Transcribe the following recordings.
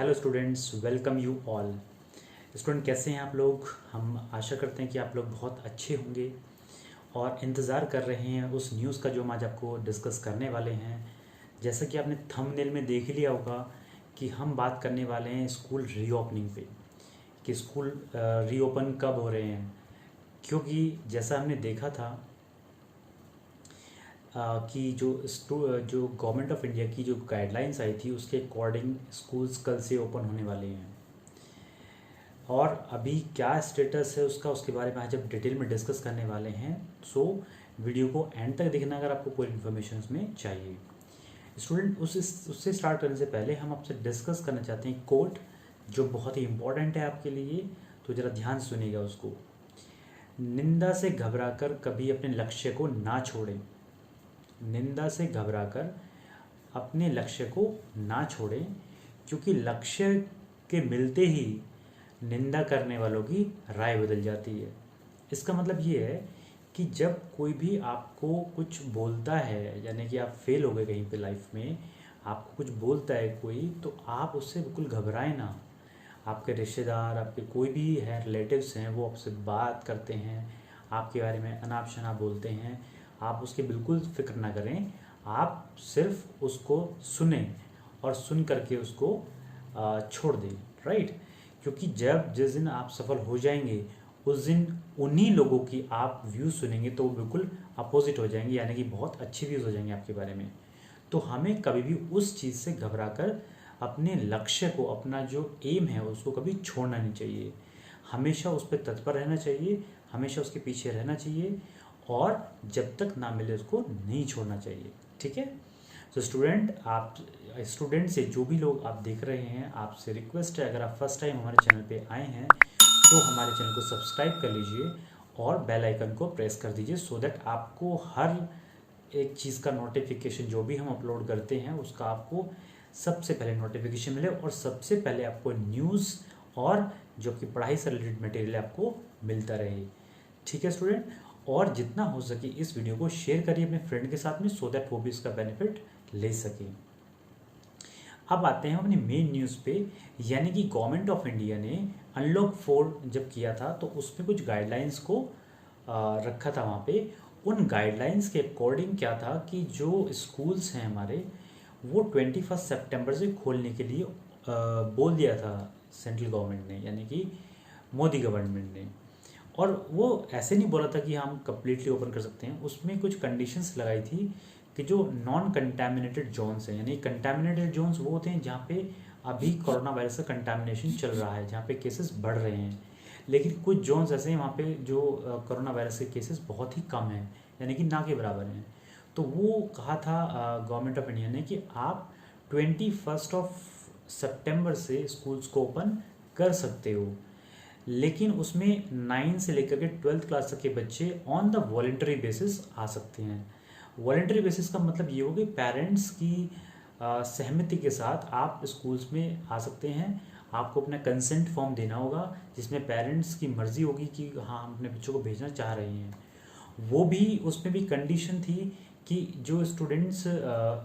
Hello students, welcome you all. Student कैसे हैं आप लोग? हम आशा करते हैं कि आप लोग बहुत अच्छे होंगे और इंतज़ार कर रहे हैं उस न्यूज़ का जो हम आज आपको डिस्कस करने वाले हैं। जैसा कि आपने थंबनेल में देख लिया होगा कि हम बात करने वाले हैं स्कूल रीओपनिंग पे, कि स्कूल रीओपन कब हो रहे हैं। क्योंकि जैसा हमने देखा था कि जो गवर्नमेंट ऑफ इंडिया की जो गाइडलाइंस आई थी उसके अकॉर्डिंग स्कूल्स कल से ओपन होने वाले हैं। और अभी क्या स्टेटस है उसका, उसके बारे में आज हम डिटेल में डिस्कस करने वाले हैं। सो वीडियो को एंड तक देखना अगर आपको कोई इन्फॉर्मेशन उसमें चाहिए। स्टूडेंट उससे स्टार्ट करने से पहले हम आपसे डिस्कस करना चाहते हैं कोट जो बहुत ही इम्पोर्टेंट है आपके लिए, तो ज़रा ध्यान सुनिएगा उसको। निंदा से घबराकर कभी अपने लक्ष्य को ना छोड़ें। निंदा से घबराकर अपने लक्ष्य को ना छोड़ें, क्योंकि लक्ष्य के मिलते ही निंदा करने वालों की राय बदल जाती है। इसका मतलब ये है कि जब कोई भी आपको कुछ बोलता है, यानी कि आप फेल हो गए कहीं पे लाइफ में, आपको कुछ बोलता है कोई, तो आप उससे बिल्कुल घबराएं ना। आपके रिश्तेदार, आपके कोई भी है रिलेटिव्स हैं, वो आपसे बात करते हैं, आपके बारे में अनाप शनाप बोलते हैं, आप उसकी बिल्कुल फिक्र ना करें। आप सिर्फ उसको सुने और सुन करके उसको छोड़ दें, राइट। क्योंकि जिस दिन आप सफल हो जाएंगे उस दिन उन्हीं लोगों की आप व्यूज़ सुनेंगे तो वो बिल्कुल अपोजिट हो जाएंगे, यानी कि बहुत अच्छी व्यूज़ हो जाएंगे आपके बारे में। तो हमें कभी भी उस चीज़ से घबराकर अपने लक्ष्य को, अपना जो एम है उसको कभी छोड़ना नहीं चाहिए। हमेशा उस पर तत्पर रहना चाहिए, हमेशा उसके पीछे रहना चाहिए और जब तक ना मिले उसको नहीं छोड़ना चाहिए। ठीक है। तो स्टूडेंट से जो भी लोग आप देख रहे हैं, आपसे रिक्वेस्ट है, अगर आप फर्स्ट टाइम हमारे चैनल पे आए हैं तो हमारे चैनल को सब्सक्राइब कर लीजिए और बेल आइकन को प्रेस कर दीजिए, सो दैट आपको हर एक चीज़ का नोटिफिकेशन जो भी हम अपलोड करते हैं उसका आपको सबसे पहले नोटिफिकेशन मिले और सबसे पहले आपको न्यूज़ और जो आपकी पढ़ाई से रिलेटेड मटेरियल आपको मिलता रहे। ठीक है स्टूडेंट। और जितना हो सके इस वीडियो को शेयर करिए अपने फ्रेंड के साथ में, सो दैट वो भी इसका बेनिफिट ले सके। अब आते हैं अपनी मेन न्यूज़ पे, यानी कि गवर्नमेंट ऑफ इंडिया ने अनलॉक 4 जब किया था तो उसमें कुछ गाइडलाइंस को रखा था वहाँ पे। उन गाइडलाइंस के अकॉर्डिंग क्या था कि जो स्कूल्स हैं हमारे, वो 21 सितंबर से खोलने के लिए बोल दिया था सेंट्रल गवर्नमेंट ने, यानी कि मोदी गवर्नमेंट ने। और वो ऐसे नहीं बोला था कि हम कम्प्लीटली ओपन कर सकते हैं, उसमें कुछ कंडीशंस लगाई थी कि जो नॉन कंटामिनेटेड जोन्स हैं, यानी कंटामिनेटेड जोन्स वो होते हैं जहाँ पे अभी कोरोना वायरस का कंटामिनेशन चल रहा है, जहाँ पे केसेस बढ़ रहे हैं। लेकिन कुछ जोन्स ऐसे हैं वहाँ पे जो कोरोना वायरस के केसेस बहुत ही कम हैं, यानी कि ना के बराबर हैं। तो वो कहा था गवर्नमेंट ऑफ इंडिया ने कि आप 21 सितंबर से स्कूल्स को ओपन कर सकते हो, लेकिन उसमें 9 से लेकर के 12th क्लास तक के बच्चे ऑन द वॉलेंटरी बेसिस आ सकते हैं। वॉलेंटरी बेसिस का मतलब ये हो कि पेरेंट्स की सहमति के साथ आप स्कूल्स में आ सकते हैं। आपको अपना कंसेंट फॉर्म देना होगा जिसमें पेरेंट्स की मर्ज़ी होगी कि हाँ हम अपने बच्चों को भेजना चाह रहे हैं। वो भी, उसमें भी कंडीशन थी कि जो स्टूडेंट्स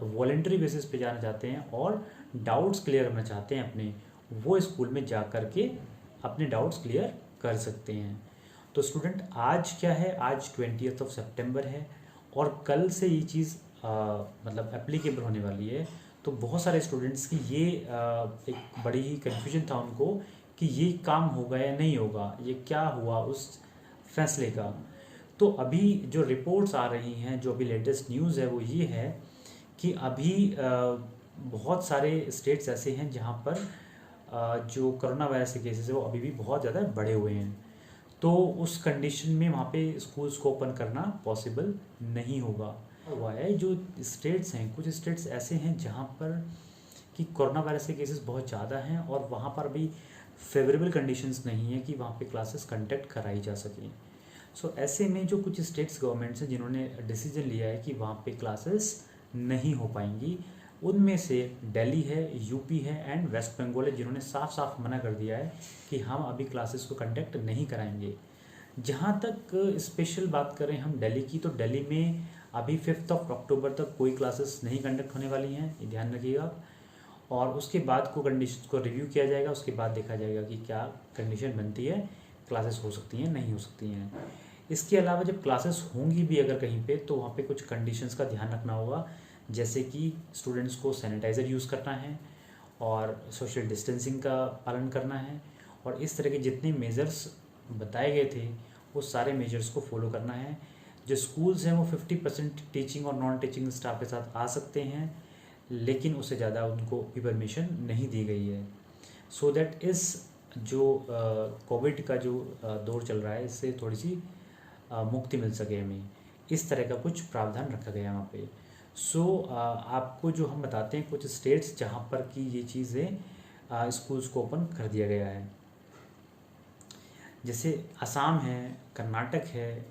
वॉलेंटरी बेसिस पे जाना चाहते हैं और डाउट्स क्लियर करना चाहते हैं अपने, वो स्कूल में जा कर के अपने डाउट्स क्लियर कर सकते हैं। तो स्टूडेंट आज क्या है, आज 20 सितंबर है और कल से ये चीज़ मतलब एप्लीकेबल होने वाली है। तो बहुत सारे स्टूडेंट्स की ये एक बड़ी ही कन्फ्यूजन था उनको कि ये काम होगा या नहीं होगा, ये क्या हुआ उस फैसले का। तो अभी जो रिपोर्ट्स आ रही हैं, जो अभी लेटेस्ट न्यूज़ है वो ये है कि अभी बहुत सारे स्टेट्स ऐसे हैं जहाँ पर जो कोरोना वायरस के केसेस है वो अभी भी बहुत ज़्यादा बढ़े हुए हैं। तो उस कंडीशन में वहाँ पे स्कूल्स को ओपन करना पॉसिबल नहीं होगा। हुआ है जो स्टेट्स हैं, कुछ स्टेट्स ऐसे हैं जहाँ पर कि कोरोना वायरस के केसेस बहुत ज़्यादा हैं और वहाँ पर अभी फेवरेबल कंडीशंस नहीं है कि वहाँ पे क्लासेस कंडक्ट कराई जा सकें। सो ऐसे में जो कुछ स्टेट्स गवर्नमेंट्स हैं जिन्होंने डिसीजन लिया है कि वहाँ पे क्लासेस नहीं हो पाएंगी, उनमें से दिल्ली है, यूपी है एंड वेस्ट बंगाल है, जिन्होंने साफ साफ मना कर दिया है कि हम अभी क्लासेस को कंडक्ट नहीं कराएंगे। जहाँ तक स्पेशल बात करें हम दिल्ली की, तो दिल्ली में अभी 5 अक्टूबर तक कोई क्लासेस नहीं कंडक्ट होने वाली हैं, ये ध्यान रखिएगा। और उसके बाद को कंडीशन को रिव्यू किया जाएगा। उसके बाद देखा जाएगा कि क्या कंडीशन बनती है, क्लासेस हो सकती हैं नहीं हो सकती हैं। इसके अलावा जब क्लासेस होंगी भी अगर कहीं पे, तो वहाँ पे कुछ कंडीशंस का ध्यान रखना होगा, जैसे कि स्टूडेंट्स को सैनिटाइज़र यूज़ करना है और सोशल डिस्टेंसिंग का पालन करना है, और इस तरह के जितने मेजर्स बताए गए थे वो सारे मेजर्स को फॉलो करना है। जो स्कूल्स हैं वो 50% टीचिंग और नॉन टीचिंग स्टाफ के साथ आ सकते हैं, लेकिन उससे ज़्यादा उनको भी परमिशन नहीं दी गई है, सो दैट इस जो कोविड का जो दौर चल रहा है इससे थोड़ी सी मुक्ति मिल सके हमें। इस तरह का कुछ प्रावधान रखा गया है वहाँ पे। सो आपको जो हम बताते हैं कुछ स्टेट्स जहाँ पर कि ये चीज़ें स्कूल्स को ओपन कर दिया गया है, जैसे असम है, कर्नाटक है,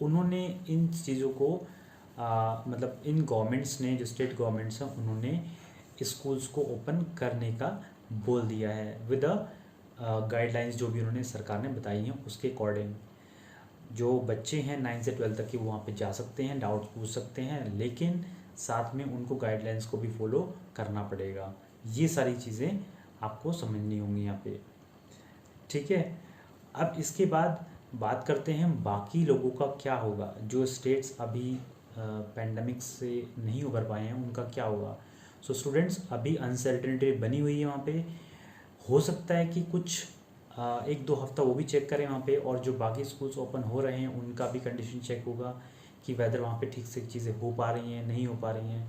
उन्होंने इन चीज़ों को मतलब इन गवर्नमेंट्स ने, जो स्टेट गवर्नमेंट्स हैं, उन्होंने स्कूल्स को ओपन करने का बोल दिया है विद गाइडलाइंस जो भी उन्होंने सरकार ने बताई हैं उसके अकॉर्डिंग। जो बच्चे हैं 9 से 12 तक के वो वहाँ पे जा सकते हैं, डाउट पूछ सकते हैं, लेकिन साथ में उनको गाइडलाइंस को भी फॉलो करना पड़ेगा। ये सारी चीज़ें आपको समझनी होंगी यहाँ पे, ठीक है। अब इसके बाद बात करते हैं बाकी लोगों का क्या होगा। जो स्टेट्स अभी पैंडमिक से नहीं उभर पाए हैं उनका क्या होगा। सो स्टूडेंट्स, अभी अनसर्टेनिटी बनी हुई है वहाँ पे। हो सकता है कि कुछ 1-2 हफ्ता वो भी चेक करें वहाँ पे, और जो बाकी स्कूल्स ओपन हो रहे हैं उनका भी कंडीशन चेक होगा कि वेदर वहाँ पे ठीक से चीज़ें हो पा रही हैं नहीं हो पा रही हैं।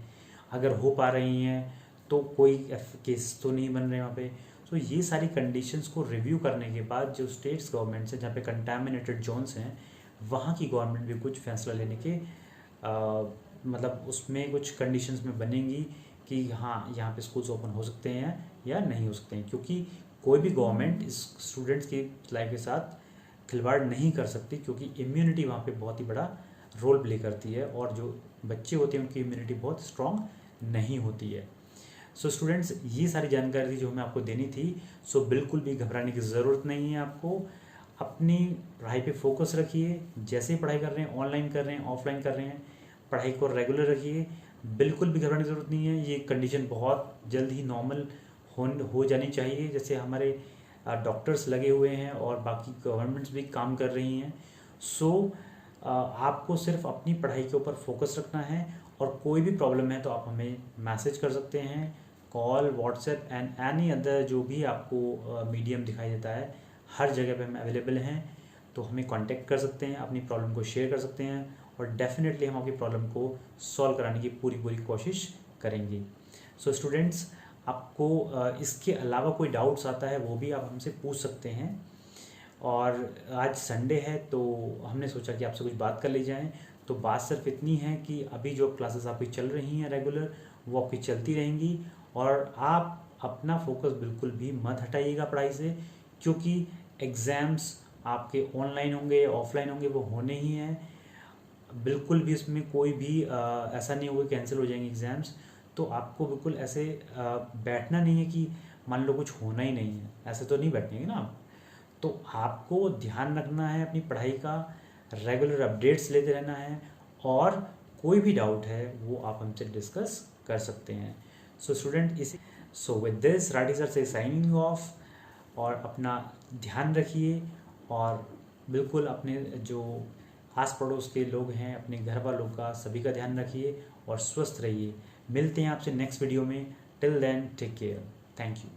अगर हो पा रही हैं तो कोई केस तो नहीं बन रहे वहाँ पे। तो ये सारी कंडीशंस को रिव्यू करने के बाद जो स्टेट्स गवर्नमेंट्स हैं जहाँ पे कंटामिनेटेड जोन्स हैं, वहाँ की गवर्नमेंट भी कुछ फैसला लेने के मतलब उसमें कुछ कंडीशंस में बनेंगी कि हाँ यहाँ पे स्कूल्स ओपन हो सकते हैं या नहीं हो सकते हैं, क्योंकि कोई भी गवर्नमेंट इस स्टूडेंट्स की लाइफ के साथ खिलवाड़ नहीं कर सकती, क्योंकि इम्यूनिटी वहाँ पे बहुत ही बड़ा रोल प्ले करती है, और जो बच्चे होते हैं उनकी इम्यूनिटी बहुत स्ट्रॉन्ग नहीं होती है। सो स्टूडेंट्स, ये सारी जानकारी थी जो मैं आपको देनी थी। सो बिल्कुल भी घबराने की ज़रूरत नहीं है आपको। अपनी पढ़ाई पे फोकस रखिए। जैसे ही पढ़ाई कर रहे हैं, ऑनलाइन कर रहे हैं, ऑफलाइन कर रहे हैं, पढ़ाई को रेगुलर रखिए। बिल्कुल भी घबराने की ज़रूरत नहीं है। ये कंडीशन बहुत जल्द ही नॉर्मल हो जानी चाहिए। जैसे हमारे डॉक्टर्स लगे हुए हैं और बाकी गवर्नमेंट्स भी काम कर रही हैं। सो आपको सिर्फ अपनी पढ़ाई के ऊपर फोकस रखना है, और कोई भी प्रॉब्लम है तो आप हमें मैसेज कर सकते हैं, call, WhatsApp and any other जो भी आपको मीडियम दिखाई देता है, हर जगह पे हम अवेलेबल हैं। तो हमें कांटेक्ट कर सकते हैं, अपनी प्रॉब्लम को शेयर कर सकते हैं, और डेफिनेटली हम आपकी प्रॉब्लम को सॉल्व कराने की पूरी कोशिश करेंगे। सो स्टूडेंट्स, आपको इसके अलावा कोई डाउट्स आता है वो भी आप हमसे पूछ सकते हैं। और आज संडे है तो हमने सोचा कि आपसे कुछ बात कर ली जाए। तो बात सिर्फ इतनी है कि अभी जो क्लासेस आपकी चल रही हैं रेगुलर, वो आपकी चलती रहेंगी, और आप अपना फोकस बिल्कुल भी मत हटाइएगा पढ़ाई से, क्योंकि एग्ज़ाम्स आपके ऑनलाइन होंगे या ऑफलाइन होंगे, वो होने ही हैं। बिल्कुल भी इसमें कोई भी ऐसा नहीं होगा कैंसिल हो जाएंगे एग्ज़ाम्स। तो आपको बिल्कुल ऐसे बैठना नहीं है कि मान लो कुछ होना ही नहीं है, ऐसे तो नहीं बैठेंगे ना आप। तो आपको ध्यान रखना है अपनी पढ़ाई का, रेगुलर अपडेट्स लेते रहना है, और कोई भी डाउट है वो आप हमसे डिस्कस कर सकते हैं। So student, so with this Rathi sir से साइनिंग ऑफ, और अपना ध्यान रखिए, और बिल्कुल अपने जो आस पड़ोस के लोग हैं, अपने घर वालों का, सभी का ध्यान रखिए और स्वस्थ रहिए। मिलते हैं आपसे नेक्स्ट वीडियो में। Till then, take care. Thank you.